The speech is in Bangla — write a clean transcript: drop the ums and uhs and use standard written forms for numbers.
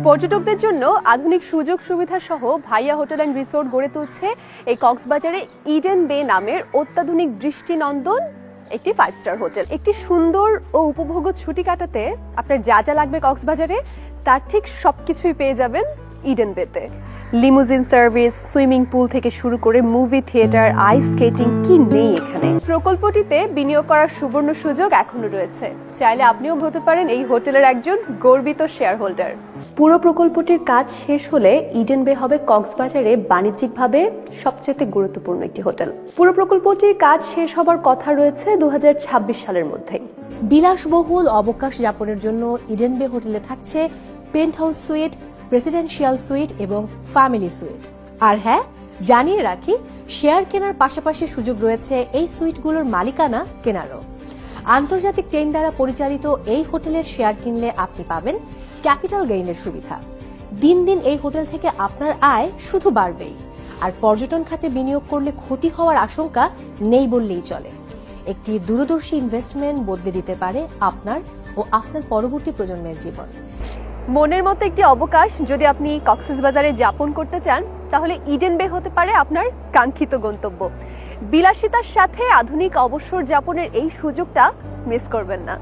পর্যটকদের জন্য আধুনিক সুযোগ সুবিধা সহ ভাইয়া হোটেল অ্যান্ড রিসোর্ট গড়ে তুলছে এই কক্সবাজারে ইডেন বে নামের অত্যাধুনিক দৃষ্টিনন্দন একটি 5 স্টার হোটেল। একটি সুন্দর ও উপভোগ্য ছুটি কাটাতে আপনার যা যা লাগবে কক্সবাজারে তার ঠিক সবকিছুই পেয়ে যাবেন ইডেন বেতে। লিমুজিন সার্ভিস, সুইমিং পুল থেকে শুরু করে মুভি থিয়েটার, আইস স্কেটিং, কি নেই এখানে। প্রকল্পটিতে বিনিয়োগ করার সুবর্ণ সুযোগ এখনো রয়েছে। চাইলে আপনিও হতে পারেন এই হোটেলের একজন গর্বিত শেয়ার হোল্ডার। পুরো প্রকল্পটির কাজ শেষ হলে ইডেন বে হবে কক্সবাজারে বাণিজ্যিকভাবে সবচেয়ে গুরুত্বপূর্ণ একটি হোটেল। পুরো প্রকল্পটির কাজ শেষ হবার কথা রয়েছে 2026 সালের মধ্যেই। বিলাসবহুল অবকাশ যাপনের জন্য ইডেন বে হোটেলে থাকছে penthouse suite, presidential suite এবং ফ্যামিলি সুইট। আর হ্যাঁ, জানিয়ে রাখি, শেয়ার কেনার পাশাপাশি সুযোগ রয়েছে এই সুইটগুলোর মালিকানা কেনারও। আন্তর্জাতিক চেইন দ্বারা পরিচালিত এই হোটেলের শেয়ার কিনলে আপনি পাবেন ক্যাপিটাল গেইনের সুবিধা। দিন দিন এই হোটেল থেকে আপনার আয় শুধু বাড়বেই। আর পর্যটন খাতে বিনিয়োগ করলে ক্ষতি হওয়ার আশঙ্কা নেই বললেই চলে। একটি দূরদর্শী ইনভেস্টমেন্ট বদলে দিতে পারে আপনার ও আপনার পরবর্তী প্রজন্মের জীবন। মনের মতো একটি অবকাশ যদি আপনি কক্সবাজারে যাপন করতে চান, তাহলে ইডেন বে হতে পারে আপনার কাঙ্ক্ষিত গন্তব্য। বিলাসিতার সাথে আধুনিক অবসর যাপনের এই সুযোগটা মিস করবেন না।